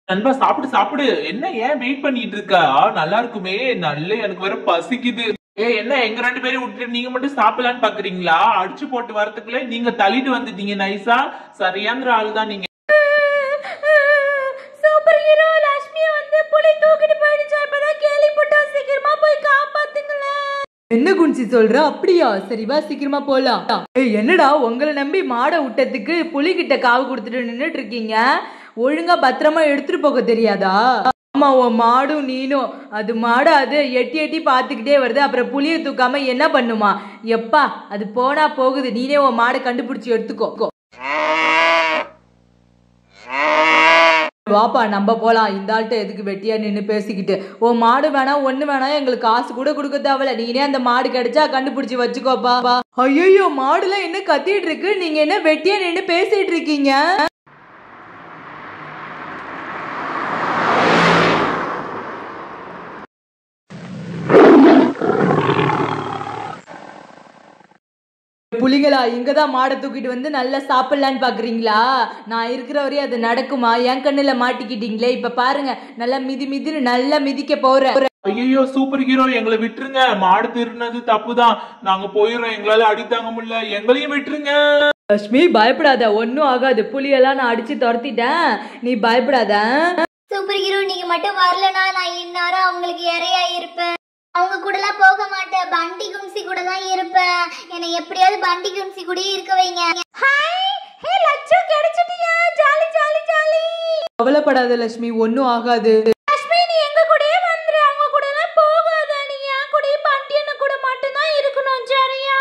நண்பா சாப்பிடு சாப்பிடு. என்ன ஏன் வெயிட் பண்ணிட்டு இருக்கா? நல்லா இருக்குமே. நல்ல எனக்கு வேற பசிக்குது. என்ன எங்க 2 பேரையும் விட்டுட்டு நீங்க மட்டும் சாப்பிடலான்னு பாக்குறீங்களா? அடிச்சு போட்டு வரதுக்குள்ள நீங்க தள்ளிட்டு வந்துட்டீங்க நைஸா. சரியாங்கிற ஆள் தான் நீங்க. சூப்பர் ஹீரோ லட்சுமி வந்து புலி தூக்கிட்டு போயிடுச்சு. இப்பதான் கேள்விப்பட்டோம். சீக்கிரமா போய் காப்பாத்துங்களேன். என்ன குன்சி சொல்ற? அப்படியா? சரி வா சீக்கிரமா போலாம். என்னடா உங்களை நம்பி மாடை விட்டதுக்கு புலி கிட்ட காவு கொடுத்துட்டு நின்னுட்டு இருக்கீங்க. ஒழுங்கா பத்திரமா எடுத்துட்டு போக தெரியாதா? ஆமா உன் மாடும் நீனும். அது மாடு அது எட்டி எட்டி பாத்துக்கிட்டே வருது. அப்புறம் புளிய தூக்காம என்ன பண்ணுமா? எப்பா அது போனா போகுது. நீனே உன் மாடை கண்டுபிடிச்சு எடுத்துக்கோ. வாப்பா நம்ம போலாம். இந்த ஆள்கிட்ட எதுக்கு வெட்டியா நின்று பேசிக்கிட்டு? ஓ மாடு வேணாம் ஒண்ணு வேணாம், எங்களுக்கு காசு கூட கொடுக்க தேவையில்ல. நீனே அந்த மாடு கிடைச்சா கண்டுபிடிச்சு வச்சுக்கோப்பா. ஐயோ மாடுலாம் என்ன கத்திட்டு இருக்கு? நீங்க என்ன வெட்டியா நின்று பேசிட்டு இருக்கீங்க? புலிகளா இங்கதான் மாடை தூக்கிட்டு வந்து நல்லா சாப்பிடலான்னு பாக்குறீங்களா? நான் இருக்கிற வரையும் அது நடக்குமா? என் கண்ணுல மாட்டிக்கிட்டீங்களே. இப்ப பாருங்க நல்லா மிதின்னு நல்லா மிதிக்க போறேன். ஐயோ சூப்பர் ஹீரோ எங்களை விட்டுருங்க. மாடு திருநது தப்புதான். நாங்க போயிடுறோம். எங்களால அடி தாங்க முடியல. எங்களையும் விட்டுருங்க. லட்சுமி பயப்படாத, ஒன்னும் ஆகாது. புலியெல்லாம் நான் அடிச்சு துரத்திட்டேன். நீ பயப்படாத. சூப்பர் ஹீரோ நீங்க மட்டும் வரலனா நான் இந்நேரம் அவங்களுக்கு இறையா இருப்பேன். அவங்க கூடலாம் போக மாட்டேன். பண்டி கும்சி கூட தான் இருப்பேன். என்னை எப்படியாவது பண்டி கும்சி கூட இருக்க வைங்க. ஹாய் ஹே லட்சு கிடைச்சிட்டியா? Jolly jolly jolly. கவலைப்படாத லட்சுமி, ஒன்னும் ஆகாது. லட்சுமி நீ எங்க கூடயே வந்துரு. அவங்க கூட எல்லாம் போகாத. நீ என் கூடயே பண்டி அண்ணன் கூட மட்டும் தான் இருக்கணும். சரியா?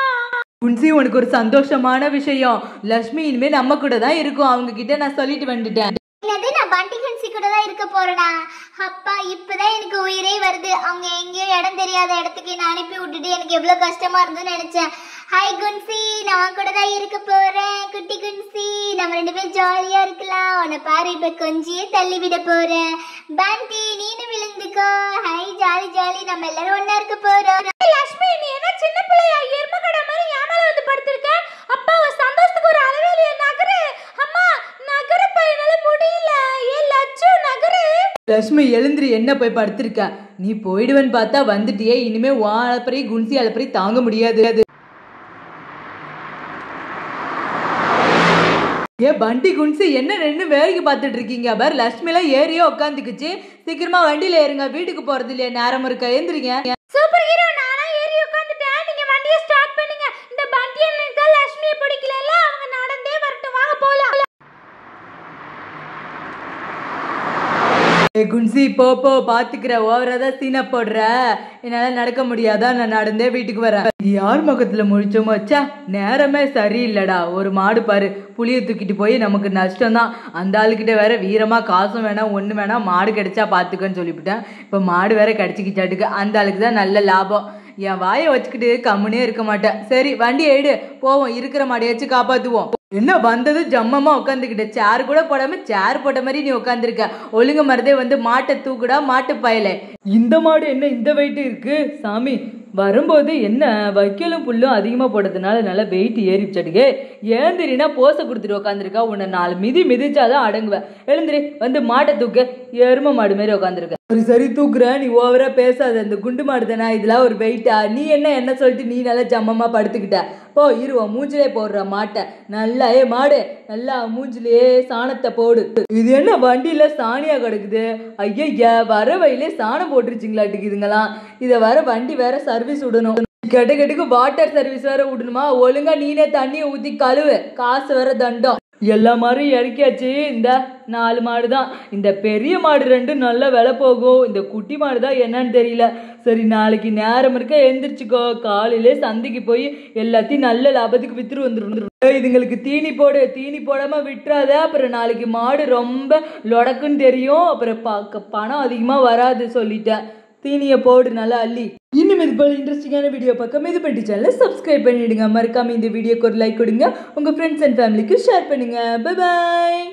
குன்சி உனக்கு ஒரு சந்தோஷமான விஷயம். லட்சுமி இனிமே நம்ம கூட தான் இருக்கும். அவங்க கிட்ட நான் சொல்லிட்டு வந்துட்டேன். என்னது நான் பண்டி கும்சி கூட தான் இருக்க போறேனா? அப்பா இப்பதான் எனக்கு உயிரே வருது. அவங்க எங்கேயோ இடம் தெரியாத இடத்துக்கு என்ன அனுப்பி விட்டுட்டு எனக்கு எவ்வளவு கஷ்டமா இருந்ததுன்னு நினைச்சேன். ஹாய் குன்சி, நான் கூட தான் இருக்க போறேன். குட்டி குன்சி நம்ம 2 பேரும் ஜாலியா இருக்கலாம். உன்னை பாரு இப்ப கொஞ்சியே தள்ளி விட போறேன். பண்டி நீனு விழுந்துக்கோ. ஹாய் ஜாலி ஜாலி நம்ம எல்லாரும் ஒண்ணா இருக்க போறோம். லட்சுமி நீ என்ன சின்ன பிள்ளையா எரும கடை மாதிரி யாமல வந்து படுத்திருக்க? அப்பா ஒரு சந்தோஷத்துக்கு ஒரு அளவே இல்லையா? நகரு அம்மா நகரு பையனால முடியல. ஏ லட்சு நகரு. லட்சுமி எழுந்திரி. என்ன போய் படுத்திருக்க? நீ போயிடுவேன்னு பார்த்தா வந்துட்டியே. இனிமே வா அலப்பறை குன்சி அலப்பறை தாங்க முடியாது. ஏ பண்டி குன்சி என்ன ரெண்டு வேலைக்கு பார்த்துட்டு இருக்கீங்க? பார் லட்சுமி எல்லாம் ஏறியோ உட்காந்துக்குச்சு. சீக்கிரமா வண்டியில ஏறுங்க. வீட்டுக்கு போறது இல்லையா? நேரம் இருக்க. ஏந்திரிங்க. சூப்பர் ஹீரோ நானா ஏறி உட்கார்ந்துட்டேன். நீங்க வண்டியை ஸ்டார்ட் பண்ணுங்க. இந்த பண்டி அண்ணனுக்கு லட்சுமியை பிடிக்கல. அவங்க நடந்தே வரட்டும். வாங்க போலாம். ஏ குன்சி போ பாத்துக்கிற. ஓவராதான் சீனா போடுற. என்னால நடக்க முடியாதா? நான் நடந்தே வீட்டுக்கு வரேன். யார் முகத்துல முழிச்சோமோ வச்சா நேரமே சரியில்லடா. ஒரு மாடு பாரு புளிய தூக்கிட்டு போய் நமக்கு நஷ்டம் தான். அந்த ஆளுக்கிட்ட வேற வீரமா காசும் வேணாம் ஒண்ணு வேணாம், மாடு கிடைச்சா பாத்துக்கன்னு சொல்லிவிட்டேன். இப்ப மாடு வேற கிடைச்சிக்கிச்சாட்டுக்கு. அந்த ஆளுக்கு தான் நல்ல லாபம். என் வாயை வச்சுக்கிட்டு கம்முனே இருக்க மாட்டேன். சரி வண்டி எடு போவோம். இருக்கிற மாடையாச்சும் காப்பாத்துவோம். என்ன வந்தது ஜம்மமா உட்காந்துக்கிட்ட? சேர் கூட போடாம சேர் போட்ட மாதிரி நீ உட்காந்துருக்க. ஒழுங்கு மருதே வந்து மாட்டை தூக்குடா மாட்டு பயல. இந்த மாடு என்ன இந்த வெயிட் இருக்கு சாமி? வரும்போது என்ன வைக்கலும் புல்லும் அதிகமா போட்டதுனால நல்லா வெயிட் ஏறிச்சாட்டுக்கு. ஏந்திரினா போசை கொடுத்துட்டு உட்காந்துருக்கா. உன்னை 4 மிதிச்சாதான் அடங்குவேன். எழுந்திரி வந்து மாட்டை தூக்க. எரும மாடு மாதிரி உட்காந்துருக்க. சரி தூக்குறேன். நீ ஓவரா பேசாத. அந்த குண்டு மாடு தானே இதெல்லாம் ஒரு வெயிட்டா? நீ என்ன சொல்லிட்டு நீ நல்லா ஜம்மமா படுத்துக்கிட்ட. போ இருவா மூஞ்சிலே போடுற மாட்டை நல்லா. மாடு நல்லா மூஞ்சிலே சாணத்தை போடு. இது என்ன வண்டியில சாணியா கிடக்குது? ஐயா வர வயலே சாணம் போட்டுருச்சுங்களாட்டுக்கு இதுங்களாம். இதை வர வண்டி வேற சர்வீஸ் விடணும். கெட்டுக்கு வாட்டர் சர்வீஸ் வேற விடணுமா? ஒழுங்கா நீனே தண்ணியை ஊத்தி கழுவு. காசு வேற தண்டம். எல்லா மாடும் இறக்கியாச்சு. இந்த 4 மாடு தான். இந்த பெரிய மாடு 2 நல்ல விலை போகும். இந்த குட்டி மாடு தான் என்னன்னு தெரியல. சரி நாளைக்கு நேரம் இருக்க எந்திரிச்சுக்கோ. காலையிலே சந்தைக்கு போய் எல்லாத்தையும் நல்ல லாபத்துக்கு வித்துரு வந்துடும். இதுங்களுக்கு தீனி போடு. தீனி போடாம விட்டுறாத. அப்புறம் நாளைக்கு மாடு ரொம்ப லொடக்குன்னு தெரியும். அப்புறம் பணம் அதிகமா வராது சொல்லிட்டேன். தீனியை போடு நல்லா அள்ளி. இன்னும் இது போல இன்ட்ரெஸ்டிங்கான வீடியோ பார்க்க இது பண்ணி சேனலை சப்ஸ்கிரைப் பண்ணிடுங்க. மறக்காம இந்த வீடியோக்கு ஒரு லைக் கொடுங்க. உங்க ஃப்ரெண்ட்ஸ் அண்ட் ஃபேமிலிக்கு ஷேர் பண்ணுங்க. Bye bye.